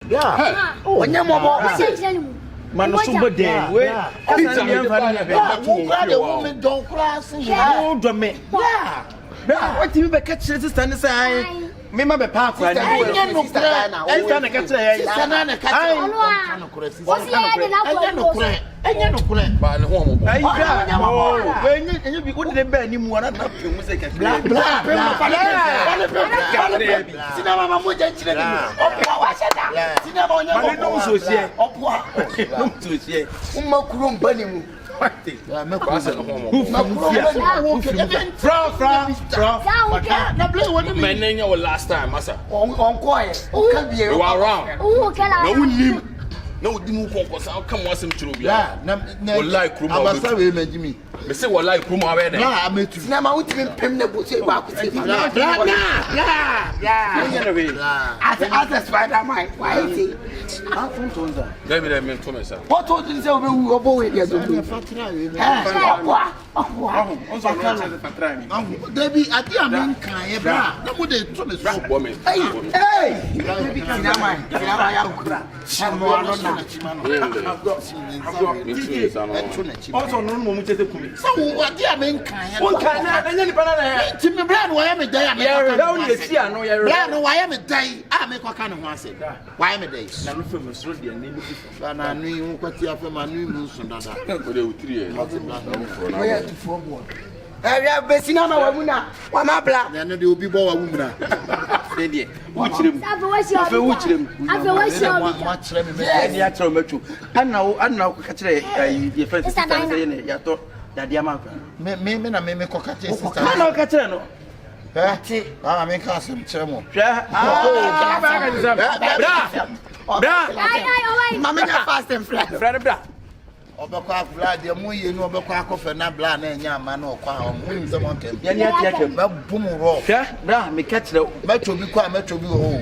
Yeah. Oh, when you're more. Man, so good day. Woman don't cross. Yeah. What do you be catching this stand aside? Remember the park right now. I catch last time, Massa. Quiet. You are wrong. No, didn't come once in true. Yeah, no, like Krum. I'm sorry, Jimmy. They say, well, like Krum already. Yeah, I met you. Now, I want to pin the bush. Yeah. As a spider, my wife. David, I meant to myself. What told you so we were boy? Yes, Debbie, I mean, nobody told us. Hey, also, no moment to me. So, what do you mean? What kind of Timmy Brown? Why am I there? I know why am I day? I make what kind of one say. Why am I day? I'm famous, really, and I knew what you have from my new moves and that. I have been seen on our woman. Why my black? Then there will be more woman. Watch him. Watch him. Watch him. And now, catch your first time. You thought that the amount. Maybe I may catch it. I know Catano. I make us some chemo. Mamma fast and flat. Obekwa blood the mu ye no obekwa kofe na blood na nya ma na okwa ho mu nze mo kem ya nya ba bum ro bra me catchre metro bi kwa metro bi ho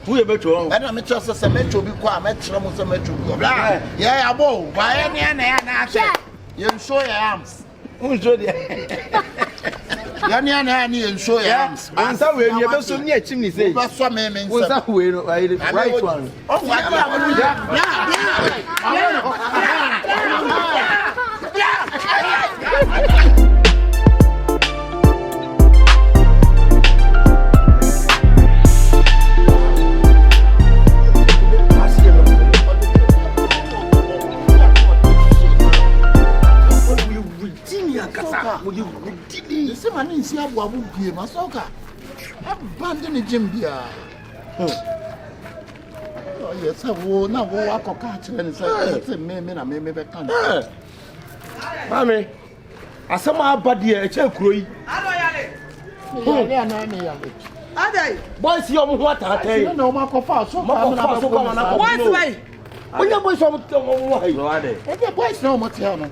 hu ye metro ho na me tro se metro bi kwa metro mo se metro bi bra ya abo wa ye ne na ya na ase ye show your arms hu show the ya ne na ni ye show your arms ansa we ni be so ni achim ni say ba so me nsa unsa we no right one oh wa Oh yes, I will now walk or catch and say, me, Mammy, I saw body a check croy. Boys, you what I tell you, no, Marco Fast, so what's way? When your boys are boys no Matano.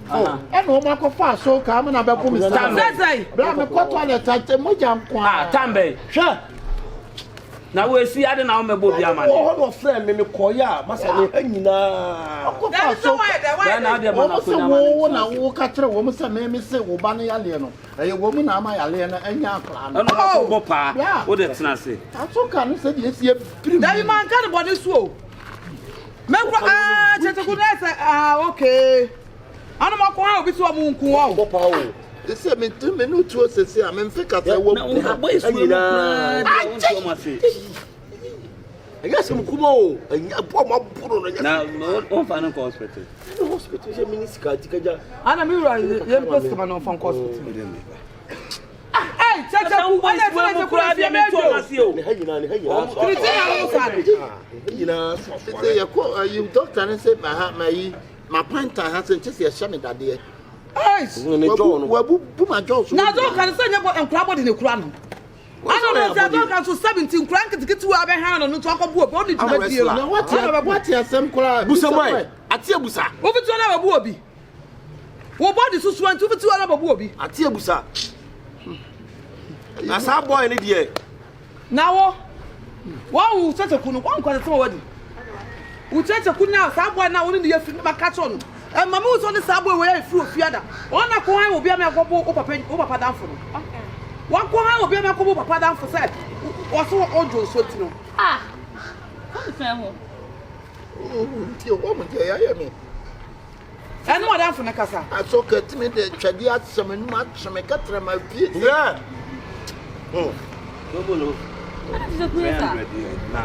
And no Marco Fast, so come and about Tambe. Blam a quarter at the Mojam Tambe. Sure. Now we see I don't know my boy man. Oh, friend, me call ya, must have any na. That's why the woman now walk at a woman, say, Miss Obani Alieno. A woman, am I Aliena and Yaklan? Oh, Papa, yeah, what did I say? That's so can say yes, you man can't about this woe. Okay. I don't know how we saw Moon Kuo. They said me 2 minutes to say, I'm in Fick at the woman. I guess I'm Kumo, and a poor mob now, no final hospital. The hospital is a minister. And I'm right, the customer from hospital. Hey, Chacha, why are you crying? You doctor and said, my panther hasn't just a shaman that day. Hey, my jaws. Now, don't can say about and crab in the crown. I don't know if I don't 17 crank to get to our hand and talk about what is some crab. Busa, at Tiabusa. Over to another booby. What body so swan to another booby? At Tiabusa. That's our boy in the now, wow, such a cool one quite already. We touch a cool now, somewhere now only the catch on. And Mamma was on the subway where through Fiada. One coin will be a couple over down for them. One coin will be a couple over down for said. What's what Ojo so to know? Ah, Until woman, I hear me. And what I'm from the casa. I saw cut me the Chadia some much some a cut from my feet. Yeah. Oh. Double.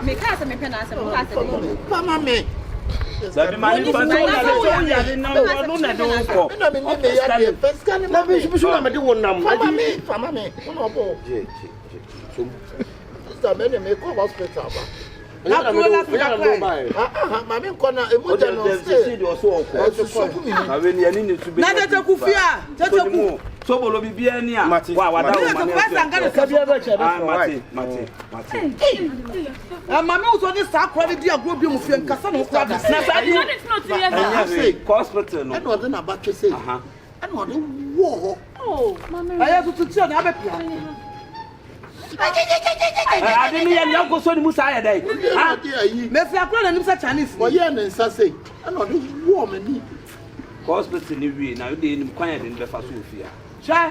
Me casa me penasa me casa. Mama me. That man is no Sobolo bibia ni a wa wada o mate mama uzo ni sa akwa ni di agro bi mu fie nkasa no kwa da na say hospital no and what na ba twese and what wo Oh, mama. aya so tuti na abepia ade mi ya ni anko so ni musa ya dai me fi akwa na nim sa Chinese wo ye ne nsa sei and what wo mani hospital ni wi na de ni kwan ya de be fa so ofia sha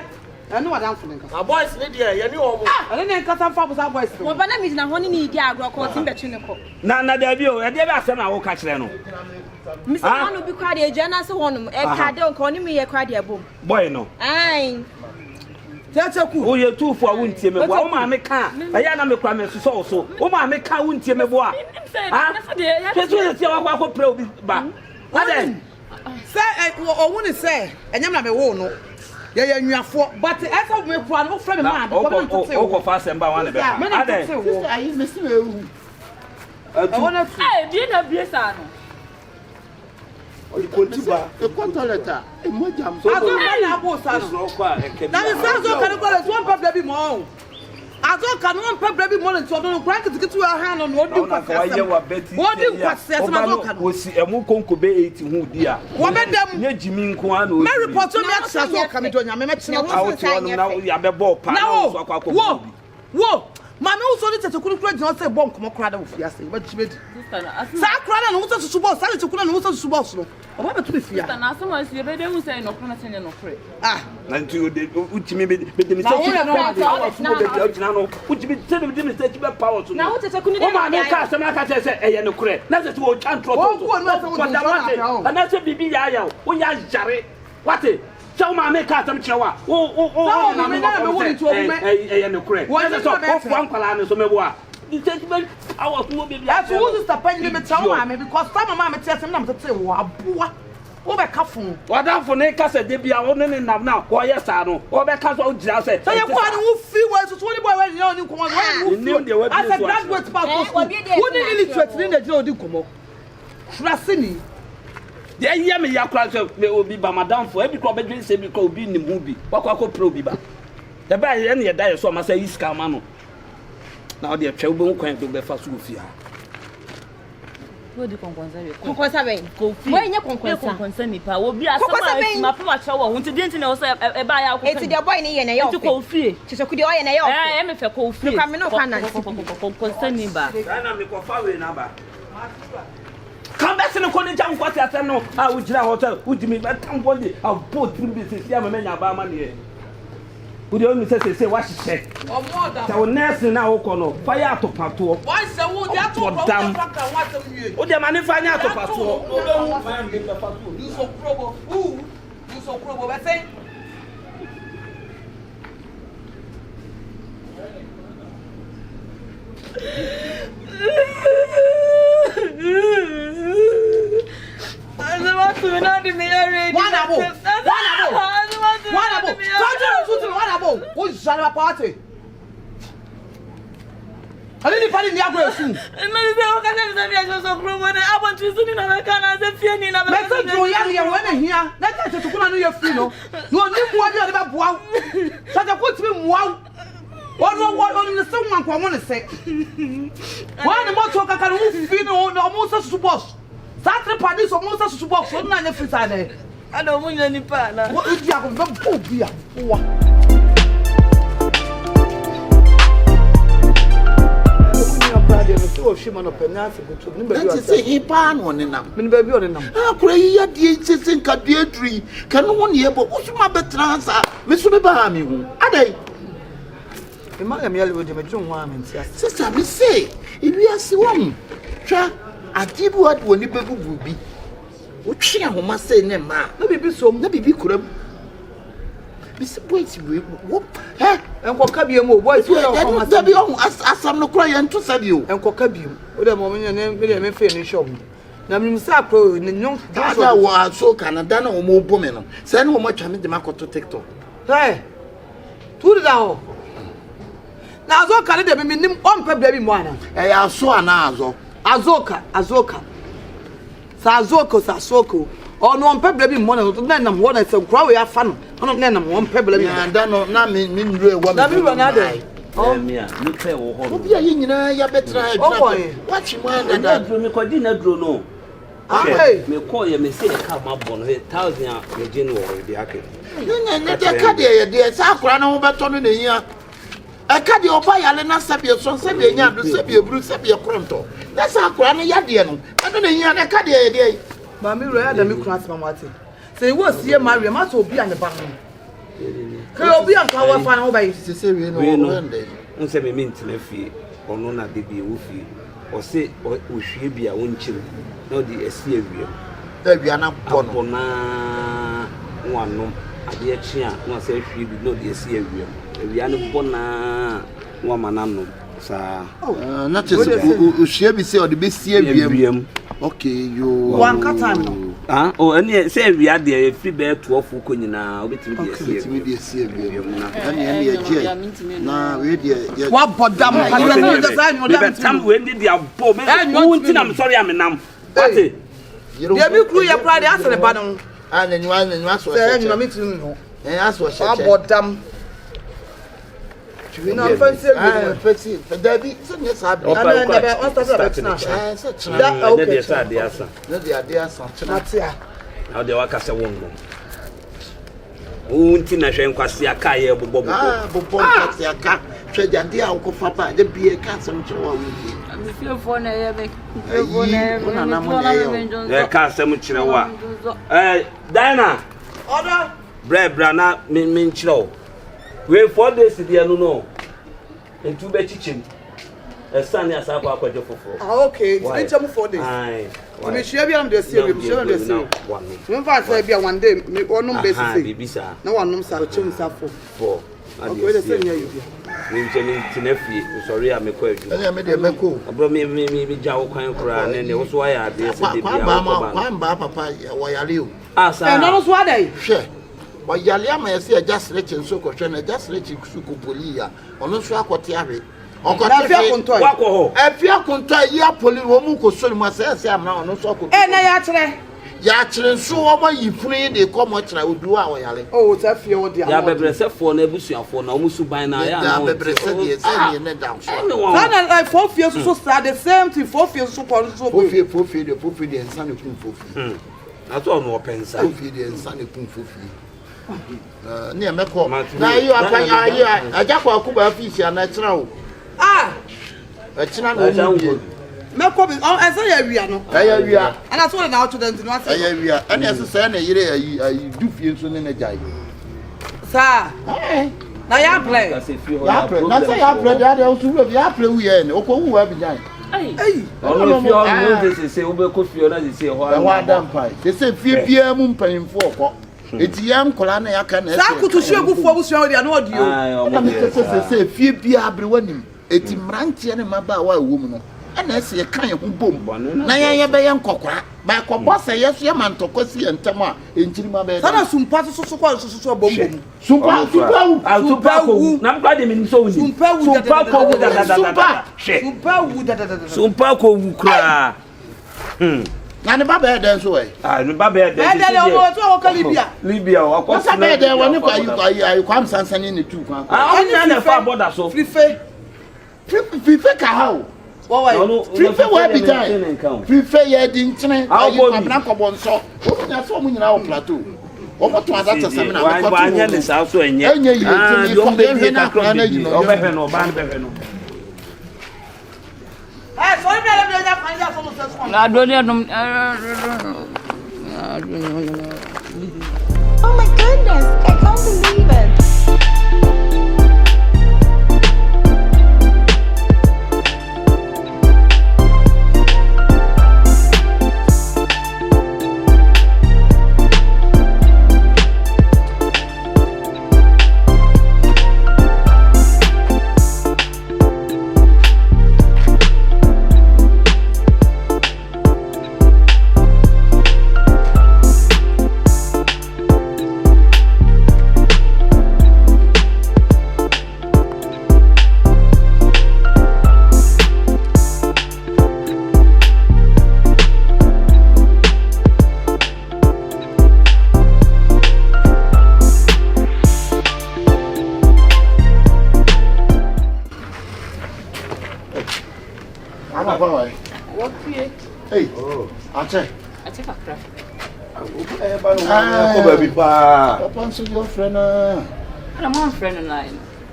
anu wa dan fun nkasa boys ni dia ye ni omo ane ne nkasa fa busa boys Mo ba na mi na ho ni di agro ko tin betwe ne ko. na da bi o e de be asem na wo ka kire no Mi se no bi kwa de eja na se honum e ka de ko ni mi ye kwa de abom. boy no Ai. Kyekyeku o ye tufu a wuntie me bo o ma me ka e ya na me kwa me so so o ma me ka wuntie me bo a Kesu ye tie wa kwa pre obi ba ade say o woni say enyam na me wo no ye ye nnuafo but esa me kwa no frɛ me ma de ko me tete o ko fa semba wa ne be ade sister ayi me se ewu Bi na bi sa no. o kontiba e ko toileta e mojam azo na abo sa no na me say azo kan ko le so papa bi mo azo kan no papa bi mo le so no kran kitikiti wa ha no odi kwasese odi kwasese ma zo kan o si emu konko be 80 hu di a wo be dem nye jimi nko an o me report me aksa so kan do nya me tena a o ti wonu na ya be ball pa na so akwa ko wo mama uso ni tete kunu kura jina say bomb komo kura da ofia say ba chibedi sa kura na no uso susu boss sa tete kunu na uso susu boss no o ba betu fia Sister na so ma si be de hu say no kura na tene no kure na nti o de utimi be de mi say no utimi say de mi say be power so na wo tete kunu de o ma me ka se na ka say eye no kure na say o chan tro to na say bibi ya ya o ya jare wate so ma me ka tam chewa o na me na me woni to obi me eye no kure na so o fu ankwala ne so me bo a the sentiment power to be as who is the pen me tell mama because some mama me tell some na me tell wo aboa wo be ka fun wadan fun ne ka se de bia wo ne nam na wo ye sa no wo be ka so gira se so ye ko ani wo fi wo so so ni boy we ni oni komo wo as a graduate pass wo ni illiterate ni na jira odi komo frasini de ye me yakura so me obi ba madam fo e bi ko be dwen se bi ko obi ni mu bi wakwa ko pro bi ba de ba ye ne ye da ye so ma say iska ma no na o de twa wo kwan do be fa so ofia wo di konkonsa we kofi wo nye konkonsa mi pa wo bi asama ma pa ma chawo wo nti de nti na wo say e ba ya ko eti de boy ni ye na yo nti kofi chisoku de o ye na yo e me fe kofi ka me no ka na konkonsa mi ba na me ko fa we na ba come back to the jam kwati asem no a wo gira hotel wo dimi be tambodi a boat trim be se ya me nya ba ma ne wo de onu se wa hihye o mo da ta wo nurse na wo ko no fa ya to pato why say wo de ato pro wo de mani fa nya to pato no be wo fa am get pato you so probo be say party. I didn't find in the aggression. And maybe I can't so grow when I want to soon in a can as a feeling. I'm not going to women here. Let us to put on your funeral. No new one about wow. Such a good swim wow. What only the someone I want to say. One more talk I can feel almost to boss. Sacred parties almost to boss. One night every Saturday. I don't want any partner. What is the so she man penance go to me say he pan on nam me baby on nam akura yi de chisin ka de adri ka no won ye bo usuma betransa me so be ba mi hu adai me ma me yale we de me drum ho am ntia sister me say iwi ase wom twa Adibu what when you be. What you must say, Nema? No be so, no be could Miss Boys, what? And Cocabium, boys, there be on as some no crying to save you, and Cocabium. What a moment your name, William, finish show. Now, Sapo, no, that's why I so can have done or more women. Send how much I mean the Marco to TikTok. Hey, to the down. Now, so can it be minimum on baby one? I saw an Azoka. Sazoko. Or no pebble be one of them, one is a crowd of fun. On them, one pebble, and done not mean real one. Oh, yeah, look there, you know, you're better. Watch him, and that didn't know. Me call you, me say, come up on 1,000 the general, the Aki. You know, dear, Sakura, over Tony in a year. I can't your buy Alena Sabia, son, Sabia, Sabia, Bruce, Sabia, Pronto. That's our crown, Yadian. I don't know, I can't hear. Mammy, rather, me cross my water. Say, what's here, Maria, must be on the bottom. Can be on our final base to say, we know, and say, me mean to me fee, or no, not be woofy, or say, or we should be a own chill, no, the Assyria. There be an upon one, no, a dear chia, no, say, she be no, the Assyria. We are not born woman, sir. Oh, not just she be say or the best CBM. Okay, you one cut time. Ah, oh, and say we are there free bear 12 Fukunina, with me, the CBM. Now, we dear, what but damn, when did the bomb? I'm sorry, I'm a numb. You don't clue your pride answer the bottom. And then you want to meet you. And that's what about damn. You know, fancy, but there be some yes, I the Wakasa won't go. Untina Shanquasia Kaya Bob, Bob, Treasure, dear Uncle Papa, the beer cats and chihuahua. The castle chihuahua. Diana, order, bread, brana, min chill. We 4 days the no and 2 bed kitchen. A Sunday as I for 4. Okay, it's 4 days. Aye. We share be on the series, sure the same. One say be one day, me one basis. No one knows how to for. Okay, the same here. We tell sorry, I'm a question. I made a meko. Bro me jaw kan kra and there was why I did say papa why are you? Ah, sir. And those what they? Sure. But Yaliama say just let you so question, just let you sukupolia. On no so akotiare. On ko afia kontoy ya poli wo mu ko so mu say am na on so ko. Eh na ya kire so wo ma yifuni de komo kira odu a wo yale. Oh, ta fie wo dia. Ya bebrese na ebusuafo na o musu ban na ya na. Ya bebrese de say ne down so. Na like 4 fie so start the same thing 4 fie so ko so. 4 fie de ensa ne kun 4 fie. Na to no pensa. 4 fie de ensa ne kun 4 fie. Near Meko. Now you are playing a jack or Cuba fish and a trout. Ah, a china. Meko is all as I know. And I told now to them to not say, and as a son, I do feel so in a jive. Sir, now you play. Not say I play the other two of your play. We are Oko who have behind. Hey, all this say, Obeco, they say, why damn pie. They say, 3 p.m. paying 4. It's young Colana Yakan. Saku to show good for you and audio. I say, few be everyone. It's Ranchi and Maba woman. And I see a kind of boom. Naya Bayan Cockra. By Cobossa, yes, your man to Cosi and Tama in Chima. Sana some parts of so bomb. Super, not bad in so super wood cry. And the Baba dance away. And the Baba dance Libya. What's a bed there when you come Sansan in the 2. I only far border so free. How? Free where be time. Free fair didn't train. I'll go on so. That's what we now plateau. What was that? Seminar is also in your Oh my goodness, I can't believe it. Ache. Ache kakra. Baby pa. Papa so your friend I'm one friend and I.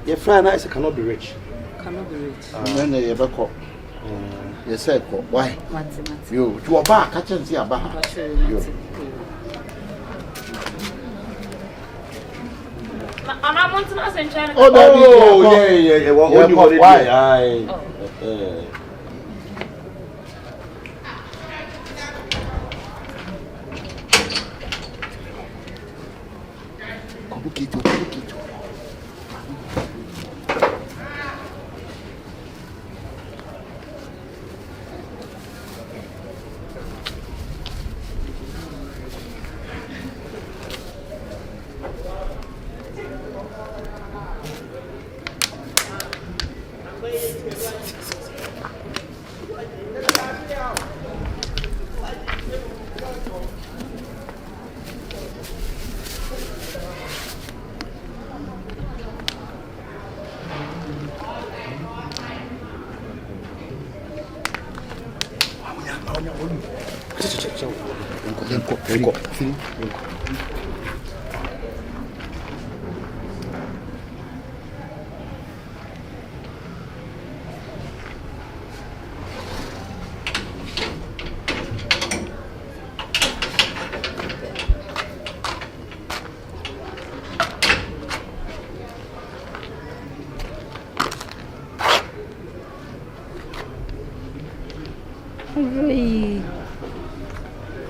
Your friend I cannot be rich. Cannot be rich. Then you ever call. You said why? You are back, I can see a back. I'm on to us in China. Oh, yeah. What you want? Why?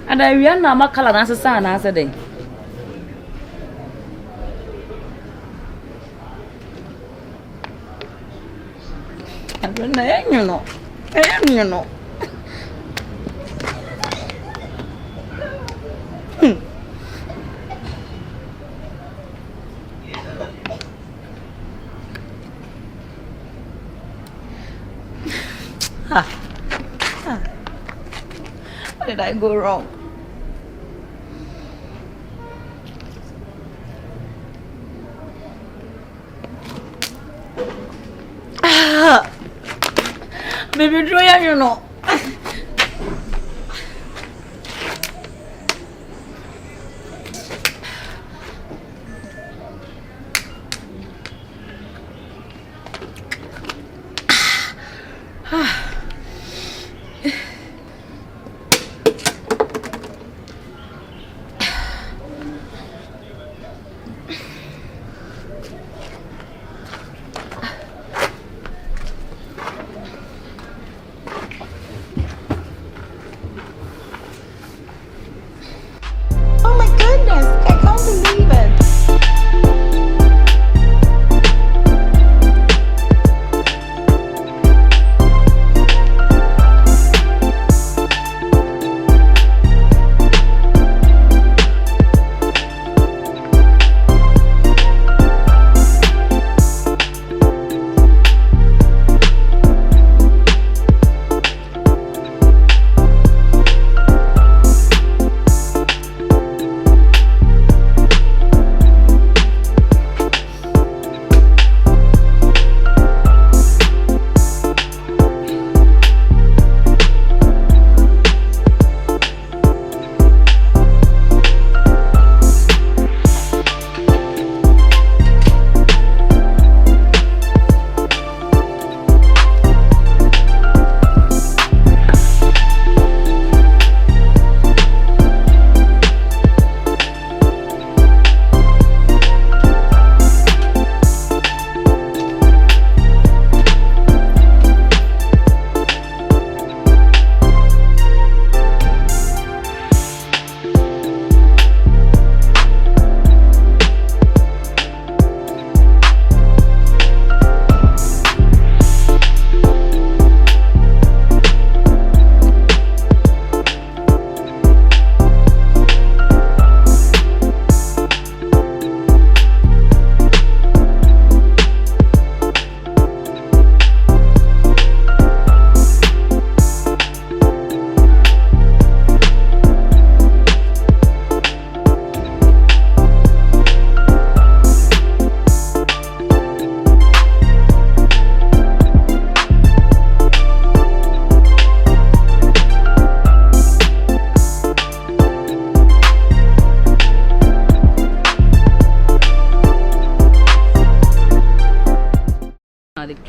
And I remember my color as a son as a day. I don't know, you know. What did I go wrong? Baby, Joya, you know. Oh my goodness, I can't believe it.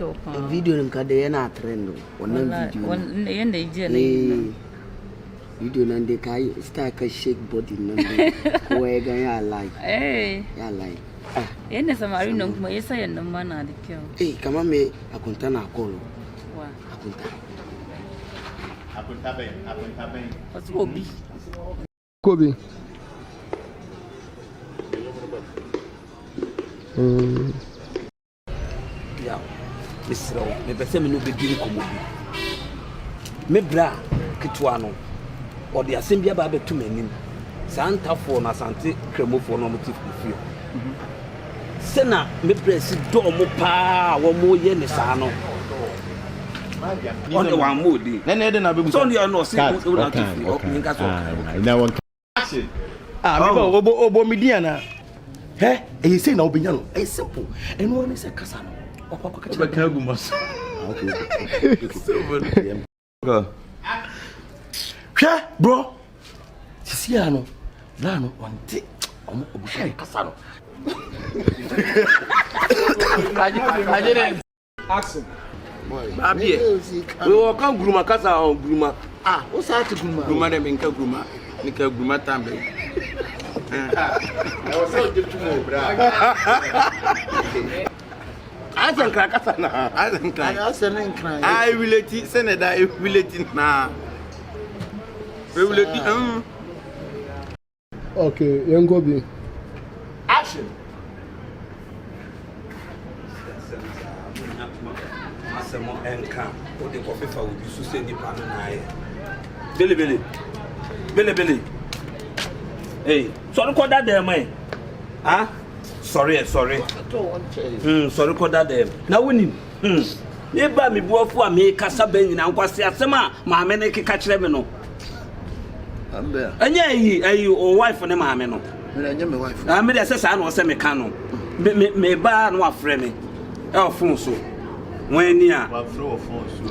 show. Video in Kadena trend. One video. Video and the guy start a shake body. Where I like. Eh, I like. Ene samari no kuma yesa ya namba na adikyo. Eh, kama me akunta na akolo. Wa. Akunta ben. What's Obi? Kobe. Yeah. Misro, me pese me no be diri komo bi. Me bra kitwa no. O de asem bia ba betu manim. Santafo na sante kremofo no motif fio. Sena me bra si do mo pa wo mo ye ne sa no. On the one mode. Na be so on no see na tifi. Nka so. Na one action. Me obo midiana. You say na obinya no. It's simple. And one is a kasa no. Obaka gumas. Go. Bro. Sisi ano. Na no onte. Omo obuka kasa no. Action. Abi. We will come gruma kasa on gruma. What's that to Guma? Gruma de minka gruma. Nika gruma tambe. I was so deep to move, bra. I think kasa na. I think I will let it Senator I will let it na. We will let it. Okay, young be. Action. Asemo enka o de ko fefa obi so se ni pa no na ye. Bele. Hey, sorry ko that dem eh. Ah? Sorry. Sorry ko that dem. Na wonim. Me ba me buafu a me kasa ban nyina nkwase asema maame ne keka kire me no. Ambe. Anya yi o wife ne maame no. Me anya me wife. Ah me dey say sa na o se me ka no. Me ba no afre me. E o fun so. When ya? Wa throw phone so.